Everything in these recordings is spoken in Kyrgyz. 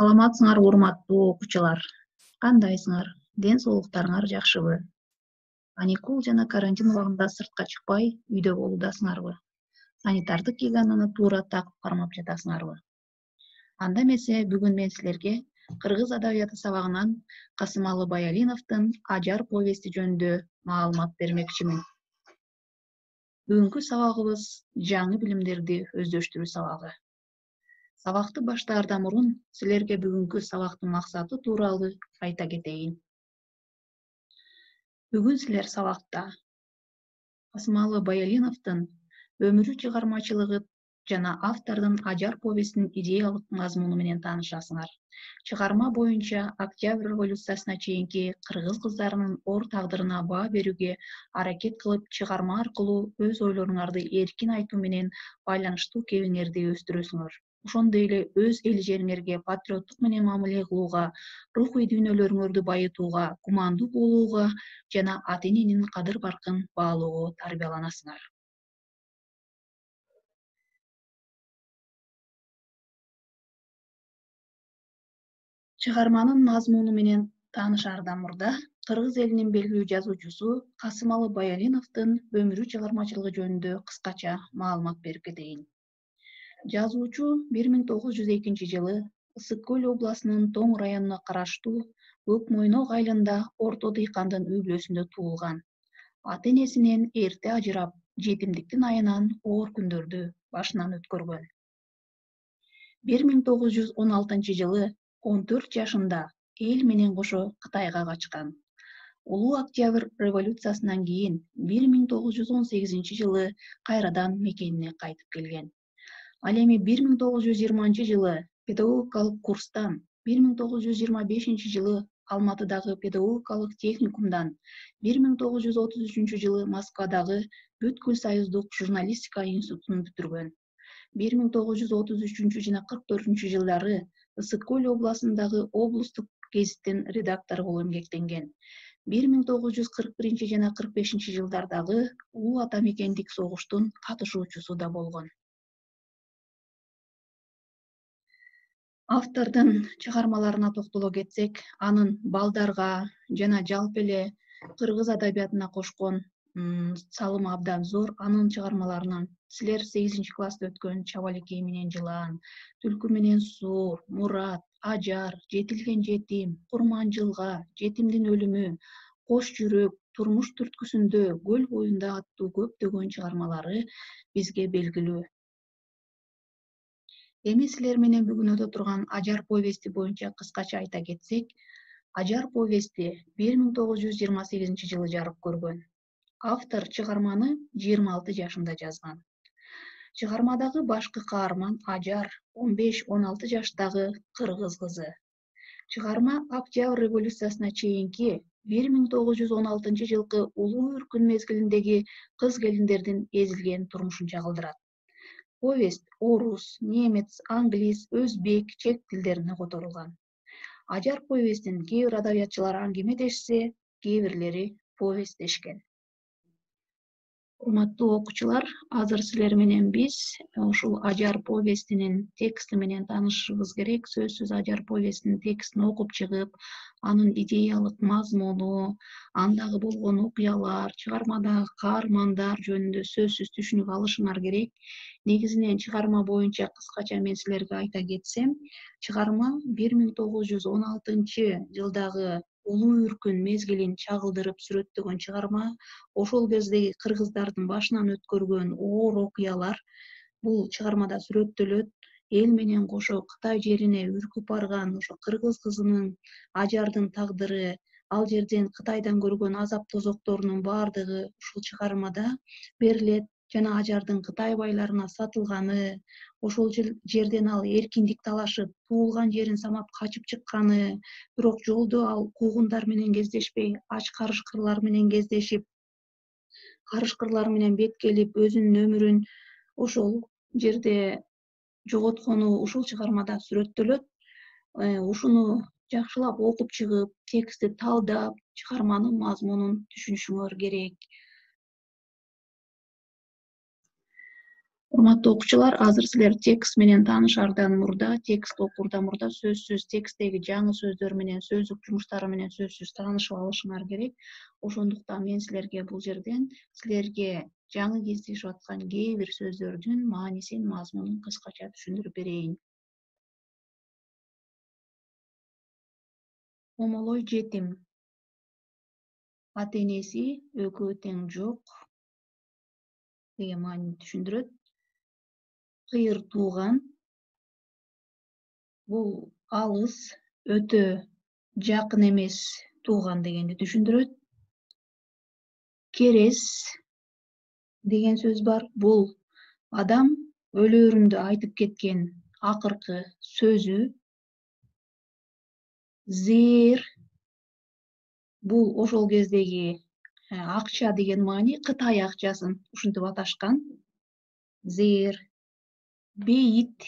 Саламатсыңар урматтуу окуучулар. Кандайсыңар? Ден соолуктарыңар жакшыбы? Каникул жана карантин убагында сыртка чыкпай, үйдө болуудасыңарбы? Санитардык гигиенаны туура такып кармап жатасыңарбы? Анда эмесе бүгүн мен силерге кыргыз адабияты сабагынан Касымалы Баялиновдун Ажар повести жөнүндө маалымат бермекчимин. Бүгүнкү сабагыбыз жаңы билимдерди өздөштүрүү сабагы. Сабакты баштаардан мурун силерге бүгүнкү сабактын максаты тууралуу айта кетейин. Бүгүн силер сабакта Касымалы Баялиновдун өмүрү чыгармачылыгы жана автордун Ажар повестинин идеялык мазмуну менен таанышасыңар. Чыгарма боюнча Октябрь революциясына чейинки кыргыз кыздарынын ор тагдырына баа берүүгө аракет кылып, чыгарма аркылуу өз ойлоруңарды эркин айтуу менен байланыштуу кебиңерди өстүрөсүңөр. Ошондой эле өз эл жериңерге патриоттук менен мамиле кылууга, рухий дүйнөлөрүңөрдү байытууга, кумандуу болууга жана ата эненин кадыр-баркын баалоого тарбияланасыңар. Чыгарманын мазмуну менен таанышаардан мурда кыргыз элинин белгилүү жазуучусу Касымалы Баялиновдун өмүрү чыгармачылыгы жөнүндө кыскача маалымат берип кетейин. Жазуучу 1902 жылы Ысык Көл областынын Тоң районуна караштуу Көк Мойнок айылында орто дыйкандын үй-бүлөсүндө туулган. Ата энесинен эрте ажырап, жетимдиктин айынан оор күндөрдү башынан өткөргөн. 1916 жылы 14 жашында эл менен кошо Кытайга качкан. Улуу Октябрь революциясынан кийин 1918 жылы кайрадан мекенине кайтып келген. Ал эми 1920 жылы педагогикалык курстан, 1925 жылы Алматыдагы педагогикалык техникумдан, 1933 жылы Москвадагы Бүткүл союздук журналистика институтун бүтүргөн. 1933 жана 44 жылдары Ысык Көл областындагы облустук гезиттин редактору болуп эмгектенген. 1941 жана 45 жылдардагы Улуу Ата мекендик согуштун катышуучусу да болгон. Автордун чыгармаларына токтоло кетсек, анын балдарга жана жалпы эле кыргыз адабиятына кошкон салымы абдан зор. Анын чыгармаларынан силер 8-класста өткөн Чабалекей менен жылаан, Түлкү менен суур, Мурат, Ажар, Жетилген жетим, Курманжылга, Жетимдин өлүмү, Кош жүрөк, Турмуш түрткүсүндө, Көл боюнда аттуу көптөгөн чыгармалары бизге белгилүү. Эми силер менен бүгүн өтө турган Ажар повести боюнча кыскача айта кетсек, Ажар повести 1928 жылы жарык көргөн. Автор чыгарманы 26 жашында жазган. Чыгармадагы башкы каарман Ажар 15-16 жаштагы кыргыз кызы. Чыгарма Октябрь революциясына чейинки 1916 жылкы улуу үркүн мезгилиндеги кыз келиндердин эзилген турмушун чагылдырат. Повесть орус, немец, англис, өзбек, чек тилдерине которулган. Ажар повестин кээ бир адабиятчылар аңгеме дешсе, кээ бирлери повесть дешкен. Урматтуу окуучулар, азыр силер менен биз ушул Ажар повестинин тексти менен таанышышыбыз керек. Сөзсүз Ажар повестинин текстин окуп чыгып, анын идеялык мазмуну, андагы болгон окуялар, чыгармадагы каармандар жөнүндө сөзсүз түшүнүк алышыңар керек. Негизинен чыгарма боюнча кыскача мен силерге айта кетсем, чыгарма 1916 жылдагы улуу үркүн мезгилин чагылдырып сүрөттөгөн чыгарма. Ошол кездеги кыргыздардын башынан өткөргөн оор окуялар бул чыгармада сүрөттөлөт. Эл менен кошо Кытай жерине үркүп барган ошо кыргыз кызынын, Ажардын тагдыры, ал жерден Кытайдан көргөн азап тозокторунун баардыгы ушул чыгармада берилет. Жана Ажардын Кытай байларына сатылганы, ошол жерден ал эркиндик талашып, туулган жерин самап качып чыкканы, бирок жолдо ал куугундар менен кездешпей, ач карышкырлар менен кездешип, карышкырлар менен беткелип, өзүнүн өмүрүн ошол жерде жоготкону ушул чыгармада сүрөттөлөт. Ушуну жакшылап окуп чыгып, текстти талдап, чыгарманын мазмунун түшүнүшүңөр керек. Урматтуу окуучулар, азыр силер текст менен таанышаардан мурда, текст окуурдан мурда сөзсүз тексттеги жаңы сөздөр менен, сөздүк жумуштары менен сөзсүз таанышып алышыңар керек. Ошондуктан мен силерге бул жерден силерге жаңы кездешип аткан кээ бир сөздөрдүн маанисин, мазмунун кыскача түшүндүрүп берейин. Омолой жетим. Ата энеси экөө тең жок деген маанини түшүндүрөт. Кыйыр тууган. Бул алыс, өтө жакын эмес тууган дегенди түшүндүрөт. Керес деген сөз бар. Бул адам өлөрүндө айтып кеткен акыркы сөзү. Зээр бул ошол кездеги акча деген маани, Кытай акчасын ушинтип аташкан. Зээр. Бейит.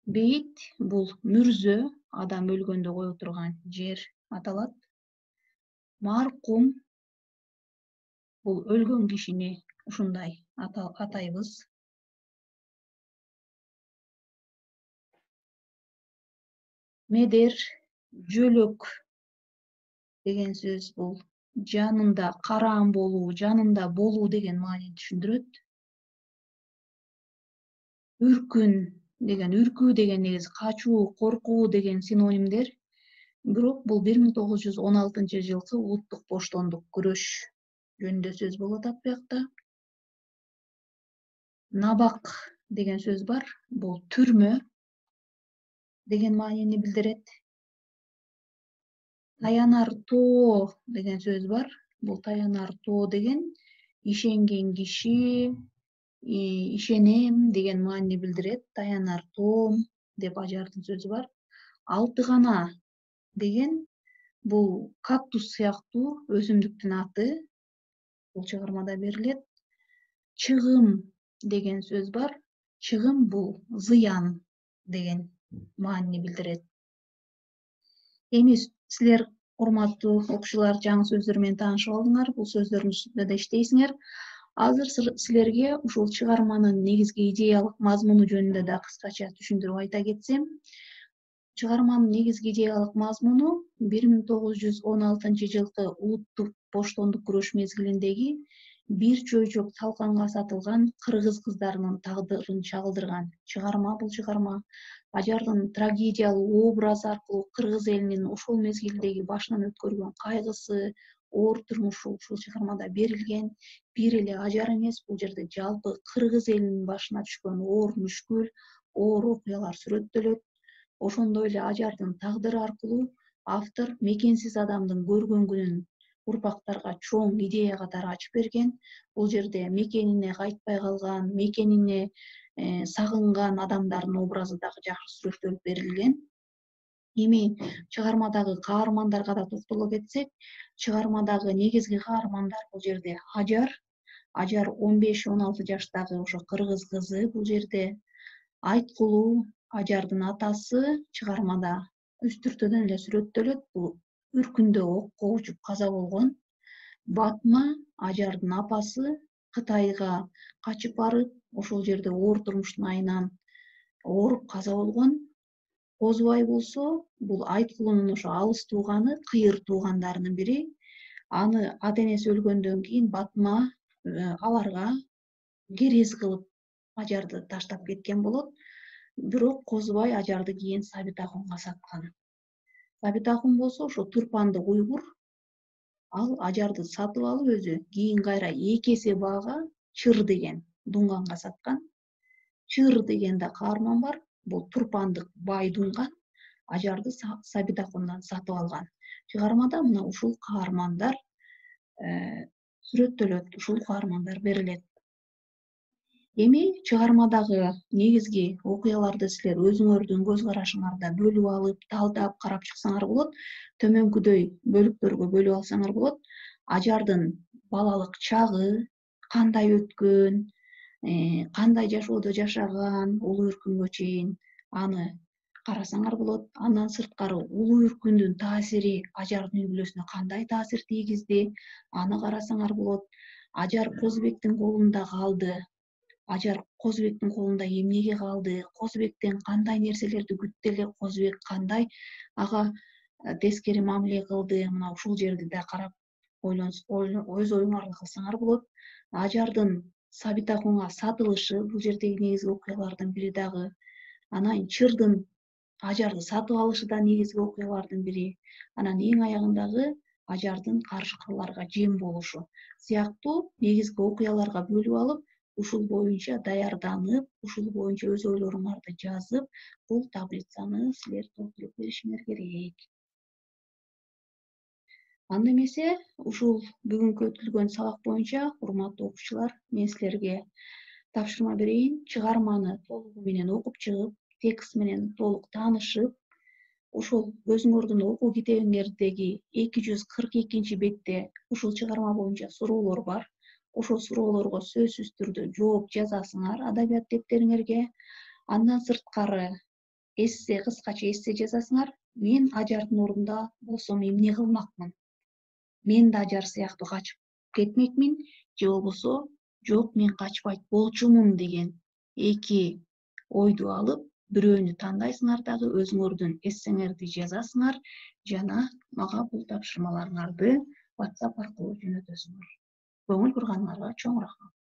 Бейит бул мүрзө, адам өлгөндө кое турган жер аталат. Маркум бул өлгөн кишини ушундай атайбыз. Медер, жөлөк деген сөз бул жанында караан болуу, жанында болуу деген маанини түшүндүрөт. Үркүн деген, үркүү деген негизи качуу, коркуу деген синонимдер. Бирок бул 1916-жылкы улуттук боштондук күрөш жөнүндө сөз болуп атат буякта. Набак деген сөз бар. Бул түрмө деген маанини билдирет. Таянар тоо деген сөз бар. Бул таянар тоо деген ишенген киши, ишенем деген маанини билдирет. Таянар тоом деп ажардын сөзү бар. Алтыгана деген бул кактус сыяктуу өсүмдүктүн аты. Бул чыгармада берилет. Чыгым деген сөз бар. Чыгым бул зыян деген маанини билдирет. Эми силер, урматтуу окуучулар, жаңы сөздөр менен таанышып алдыңар. Бул сөздөрдүн үстүндө да иштейсиңер. Азыр силерге ушул чыгарманын негизги идеялык мазмуну жөнүндө да кыскача түшүндүрүп айта кетсем. Чыгарманын негизги идеялык мазмуну 1916-жылкы улуттук боштондук күрөш мезгилиндеги бир чөйчөк талканга сатылган кыргыз кыздарынын тагдырын чагылдырган чыгарма. Бул чыгарма ажардын трагедиялуу образы аркылуу кыргыз элинин ошол мезгилдеги башынан өткөргөн кайгысы, оор турмушу ушул чыгармада берилген. Бир эле ажар эмес, бул жерде жалпы кыргыз элинин башына түшкөн оор мүшкүл, оор окуялар сүрөттөлөт. Ошондой эле ажардын тагдыры аркылуу автор мекенсиз адамдын көргөн күнүн урпактарга чоң идея катары ачып берген. Бул жерде мекенине кайтпай калган, мекенине сагынган адамдардын образы дагы жакшы сүрөттөлүп берилген. Эми чыгармадагы каармандарга да токтоло кетсек, чыгармадагы негизги каармандар бул жерде Ажар. Ажар 15-16 жаштагы ошо кыргыз кызы бул жерде. Айткулуу, Ажардын атасы чыгармада үстүртөдөн эле сүрөттөлөт. Бул үркүндө окко учуп каза болгон. Батма, Ажардын апасы, Кытайга качып барып, ошол жерде оор турмуштун айынан ооруп каза болгон. Козубай болсо, бул Айткулунун ошо алыс тууганы, кыйыр туугандарынын бири. Аны ата энеси өлгөндөн кийин Батма аларга керез кылып Ажарды таштап кеткен болот. Бирок Козубай Ажарды кийин Сабитахунга саткан. Сабитахун болсо ошо турпандык уйгур. Ал Ажарды сатып алып өзү кийин кайра 2 эсе баага Чыр деген дунганга саткан. Чыр деген да каарман бар. Бул турпандык бай дунган Ажарды Сабитахундан сатып алган. Чыгармада мына ушул каармандар сүрөттөлөт, ушул каармандар берилет. Эми чыгармадагы негизги окуяларды силер өзүңөрдүн көз карашыңарда бөлүп алып, талдап карап чыксаңар болот. Төмөнкүдөй бөлүктөргө бөлүп алсаңар болот. Ажардын балалык чагы кандай өткөн, кандай жашоодо жашаган улуу үркүнгө чейин аны карасаңар болот. Андан сырткары улуу үркүндүн таасири Ажардын үй бүлөсүнө кандай таасир тийгизди, аны карасаңар болот. Ажар Козубектин колунда калды. Ажар Козбектин колунда эмнеге калды, Козбектен кандай нерселерди күттү эле, Козбек кандай ага тескери мамиле кылды, мына ушул жерди да карап өз оюңарды кылсаңар болот. Ажардын Сабитакунга сатылышы бул жердеги негизги окуялардын бири дагы. Анан Чырдын Ажарды сатып алышы да негизги окуялардын бири. Анан эң аягындагы Ажардын карышкырларга жем болушу сыяктуу негизги окуяларга бөлүп алып, ушул боюнча даярданып, ушул боюнча өз ойлоруңарды жазып, бул таблицаны силер толтуруп беришиңер керек. Анда эмесе, ушул бүгүнкү өтүлгөн сабак боюнча, урматтуу окуучулар, мен силерге тапшырма берейин. Чыгарманы толугу менен окуп чыгып, текст менен толук таанышып, ошол өзүңөрдүн окуу китебиңердеги 242 бетте ушул чыгарма боюнча суроолор бар. Ошол суроолорго сөзсүз түрдө жооп жазасыңар адабият дептериңерге. Андан сырткары эссе, кыскача эссе жазасыңар. Мен Ажардын ордунда болсом эмне кылмакмын? Мен да Ажар сыяктуу качып кетмекмин, же болбосо жок, мен качпайт болчумун деген эки ойду алып, бирөөнү тандайсыңар дагы өзүңөрдүн эссеңерди жазасыңар жана мага бул тапшырмаларыңарды WhatsApp аркылуу жөнөтөсүңөр. Көңүл бурганыңарга чоң рахмат.